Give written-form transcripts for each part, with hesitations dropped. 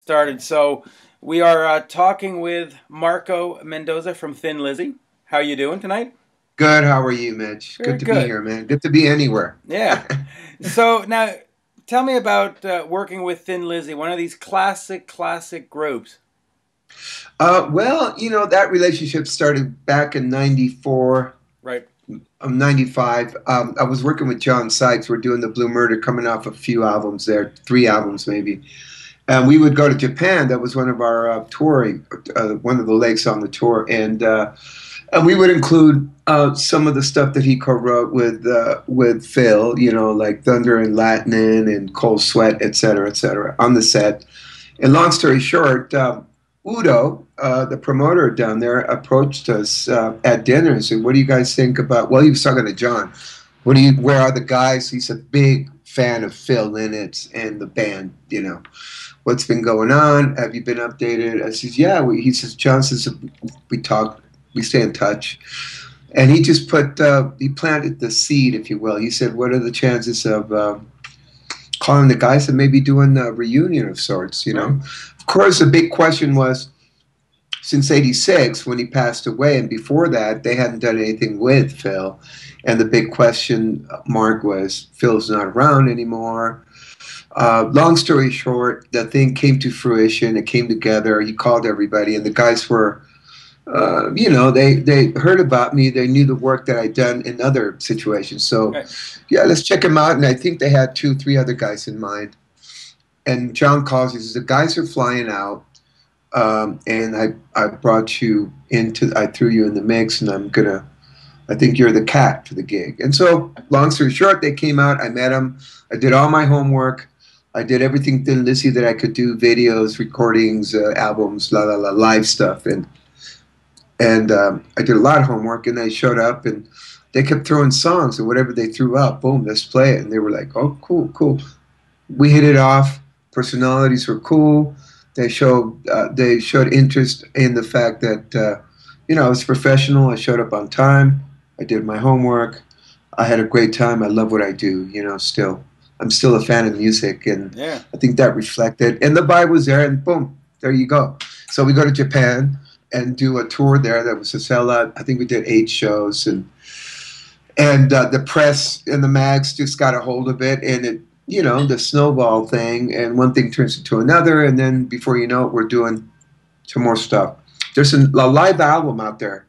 started. So we are talking with Marco Mendoza from Thin Lizzy. How are you doing tonight? Good. How are you, Mitch? Very Good to be good. here, man. Good to be anywhere. Yeah. So now, tell me about working with Thin Lizzy, one of these classic groups. Well, that relationship started back in 94, Right. 95. I was working with John Sykes. We're doing the Blue Murder, coming off a few albums there, 3 albums maybe. And we would go to Japan. That was one of our touring, one of the legs on the tour. And we would include some of the stuff that he co-wrote with Phil, like Thunder and Latin and Cold Sweat, et cetera, on the set. And long story short, Udo, the promoter down there, approached us at dinner and said, "What do you guys think about?" Well, he was talking to John. Where are the guys? He's a big fan of Phil Lynott and the band. What's been going on? Have you been updated? I says, yeah. He says, John says, we talk, we stay in touch. And he just he planted the seed, if you will. He said, what are the chances of calling the guys and maybe doing a reunion of sorts? Right. Of course, the big question was, since 86, when he passed away, and before that, they hadn't done anything with Phil. And the big question mark was, Phil's not around anymore. Long story short, the thing came to fruition. It came together. He called everybody, and the guys were, they heard about me. They knew the work that I'd done in other situations. So, Right. yeah, let's check them out. And I think they had 2, 3 other guys in mind. And John calls. He says, the guys are flying out, and I brought you I threw you in the mix, and I think you're the cat for the gig. And so, long story short, they came out. I met them. I did all my homework. I did everything Thin Lizzy that I could do: videos, recordings, albums, live stuff, and I did a lot of homework. And they showed up, and they kept throwing songs, and whatever they threw up, boom, let's play it. And they were like, "Oh, cool, cool." We hit it off. Personalities were cool. They showed interest in the fact that I was professional. I showed up on time. I did my homework. I had a great time. I love what I do. Still. I'm still a fan of music, and Yeah. I think that reflected. And the vibe was there, and boom, there you go. So we go to Japan and do a tour there that was a sellout. I think we did 8 shows, and the press and the mags just got a hold of it, and the snowball thing, and one thing turns into another, and then before you know it, we're doing some more stuff. There's a live album out there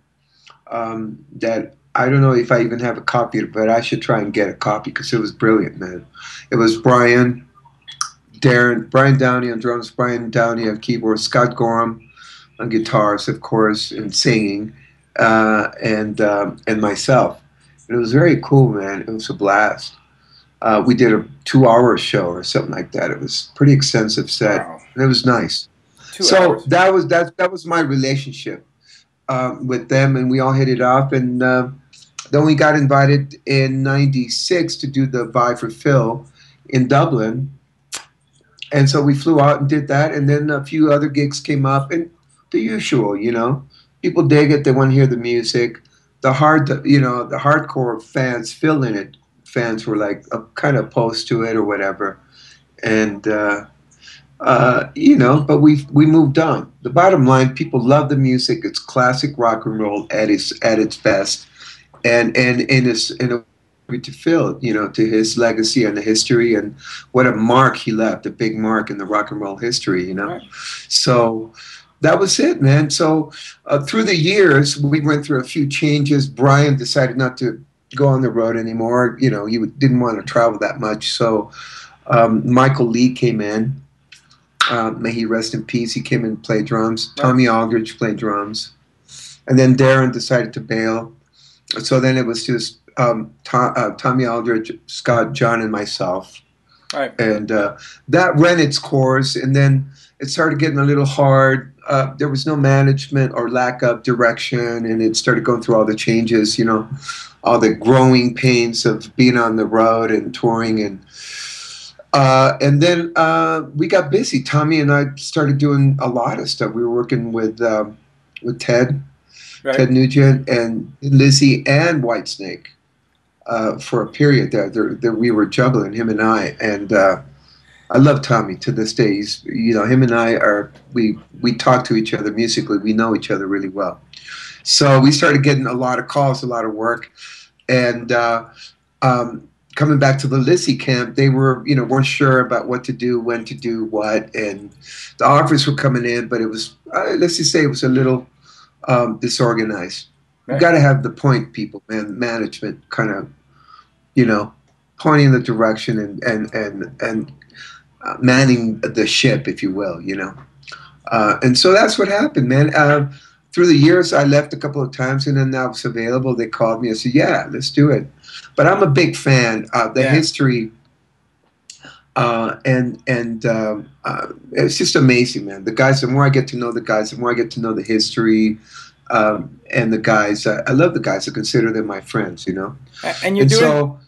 that I don't know if I even have a copy of it, but I should try and get a copy because it was brilliant, man. It was Brian Downey on drums, Brian Downey on keyboards, Scott Gorham on guitars, of course, and singing, and myself. And it was very cool, man. It was a blast. We did a 2 hour show or something like that. It was a pretty extensive set, Wow. and it was nice. 2 hours. So that was my relationship with them, and we all hit it off. And then we got invited in '96 to do the Vibe for Phil in Dublin, and so we flew out and did that. And then a few other gigs came up, and the usual. People dig it; they want to hear the music. The hardcore fans, Phil in it fans were like kind of opposed to it or whatever, and but we moved on. The bottom line, people love the music. It's classic rock and roll at its best, and in a way to Phil, to his legacy and the history, and what a mark he left, a big mark in the rock and roll history. Right. So that was it, man. So through the years, we went through a few changes. Brian decided not to go on the road anymore. He didn't want to travel that much. So Michael Lee came in. May he rest in peace. He came in and played drums. Right. Tommy Aldridge played drums. And then Darren decided to bail. So then it was just Tommy Aldridge, Scott, John, and myself. Right. And that ran its course. And then it started getting a little hard. There was no management or lack of direction. And it started going through all the changes, all the growing pains of being on the road and touring. And then we got busy. Tommy and I started doing a lot of stuff. We were working with Ted Right. Nugent, and Lizzy and Whitesnake for a period there. We were juggling, him and I. And I love Tommy to this day. He's, you know, him and I are we talk to each other musically. We know each other really well. So we started getting a lot of calls, a lot of work, and coming back to the LIZZY camp, they were, you know, weren't sure about what to do, when to do what, and the offers were coming in, but it was, let's just say, it was a little disorganized. You Right. got to have the point people, man, management, kind of, you know, pointing the direction and manning the ship, if you will, you know. And so that's what happened, man. Through the years, I left a couple of times, and then I was available. They called me. I said, "Yeah, let's do it." But I'm a big fan of the Yeah. history, and it's just amazing, man. The guys. The more I get to know the guys, the more I get to know the history, and the guys. I love the guys. I consider them my friends, you know. And you're And doing. so,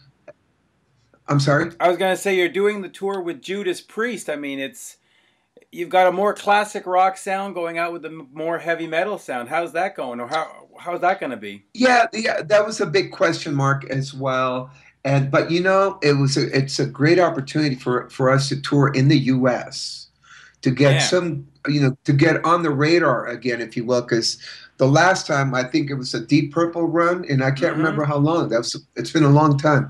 I'm sorry. I was gonna say you're doing the tour with Judas Priest. I mean, it's you've got a more classic rock sound going out with a more heavy metal sound. How's that going, or how's that going to be? Yeah, yeah, that was a big question mark as well. And but you know, it's a great opportunity for us to tour in the U.S. to get Yeah. some, you know, to get on the radar again, if you will, because the last time I think it was a Deep Purple run, and I can't Mm-hmm. remember how long. That was it's been a long time.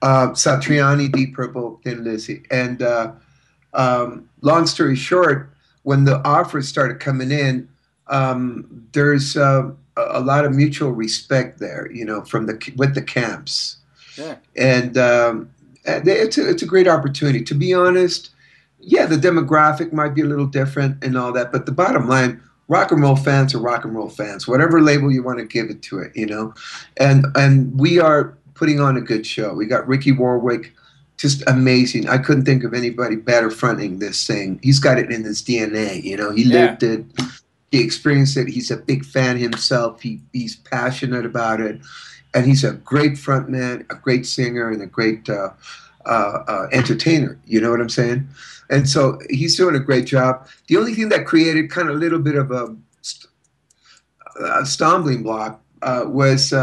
Satriani, Deep Purple, then Lizzie, and long story short, when the offers started coming in, there's a lot of mutual respect there, you know, from the with the camps, Yeah. and it's a great opportunity. To be honest, yeah, the demographic might be a little different and all that, but the bottom line, rock and roll fans are rock and roll fans, whatever label you want to give it to it, you know, and we are putting on a good show. We got Ricky Warwick, just amazing. I couldn't think of anybody better fronting this thing. He's got it in his DNA, you know. He Yeah. lived it, he experienced it. He's a big fan himself. He's passionate about it, and he's a great front man, a great singer, and a great entertainer. You know what I'm saying? And so he's doing a great job. The only thing that created kind of a little bit of a stumbling block was,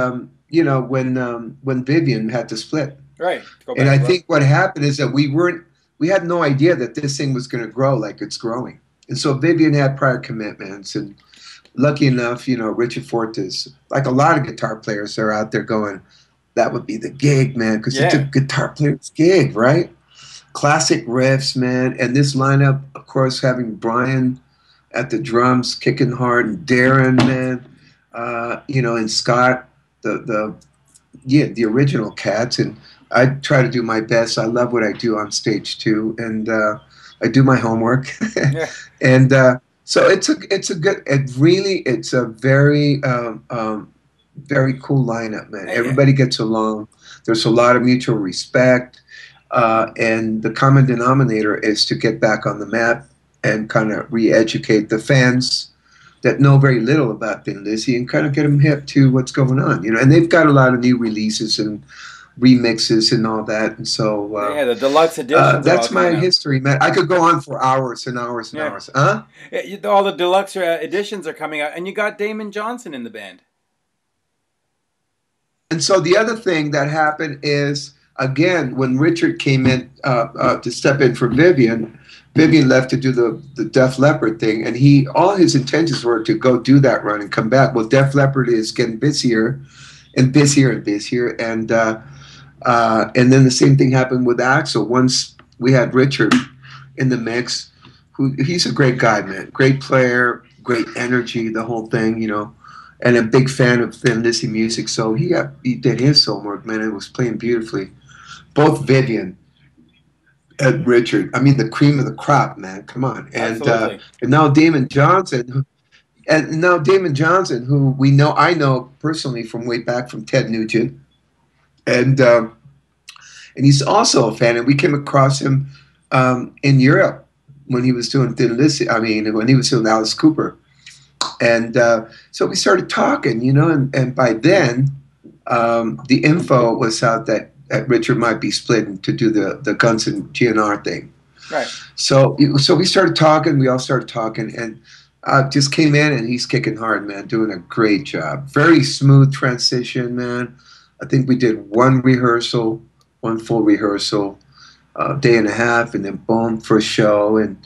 you know, when Vivian had to split. Right. Go And I bankrupt. think what happened is that we had no idea that this thing was going to grow like it's growing. And so Vivian had prior commitments, and lucky enough, you know, Richard Fortes, like a lot of guitar players, are out there going, that would be the gig, man, because it's a Yeah. guitar player's gig, right? Classic riffs, man. And this lineup, of course, having Brian at the drums, kicking hard, and Darren, man, you know, and Scott, the yeah, the original Cats, and I try to do my best. I love what I do on stage too, and I do my homework, Yeah. and so it's a good. It really it's a very very cool lineup, man. Yeah. Everybody gets along. There's a lot of mutual respect, and the common denominator is to get back on the map and kind of re-educate the fans that know very little about Thin Lizzy and kind of get them hip to what's going on, you know. And they've got a lot of new releases and remixes and all that, and so Yeah. The deluxe editions are all that's my coming out. history, man. I could go on for hours and hours and Yeah. hours. Huh? All the deluxe editions are coming out, and you got Damon Johnson in the band. And so the other thing that happened is, again, when Richard came in to step in for Vivian, Vivian left to do the Def Leppard thing, and he all his intentions were to go do that run and come back. Well, Def Leppard is getting busier and busier and busier, and then the same thing happened with Axel. Once we had Richard in the mix, who he's a great guy, man, great player, great energy, the whole thing, you know, and a big fan of Thin Lizzy music. So he did his homework, man. It was playing beautifully. Both Vivian and Richard, I mean, the cream of the crop, man. Come on, Absolutely. and now Damon Johnson, who I know personally from way back from Ted Nugent, and and he's also a fan. And we came across him in Europe when he was doing Thin Lizzy. I mean, when he was doing Alice Cooper, and so we started talking, you know. And by then, the info was out that Richard might be splitting to do the Guns and GNR thing. Right. So we started talking. We all started talking, and just came in, and he's kicking hard, man, doing a great job. Very smooth transition, man. I think we did one full rehearsal. a day and a half, and then boom, first show, and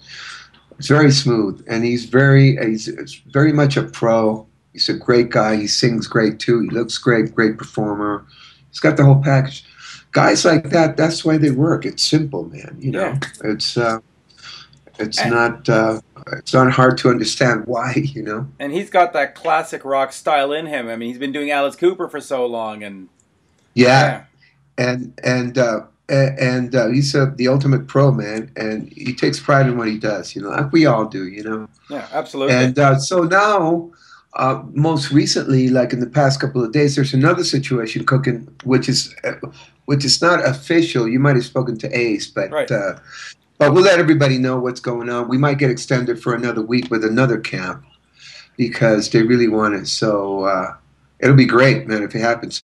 it's very smooth. And he's very much a pro. He's a great guy. He sings great too. He looks great, great performer. He's got the whole package. Guys like that, that's why they work. It's simple, man. You Yeah. know, it's And, not it's not hard to understand why. You know. and he's got that classic rock style in him. I mean, he's been doing Alice Cooper for so long, and Yeah, yeah, and he's the ultimate pro, man, and he takes pride in what he does. You know, like we all do. You know, yeah, absolutely. and so now, most recently, like in the past couple of days, there's another situation cooking, which is not official. You might have spoken to Ace, Right. but we'll let everybody know what's going on. We might get extended for another week with another camp because they really want it. So it'll be great, man, if it happens.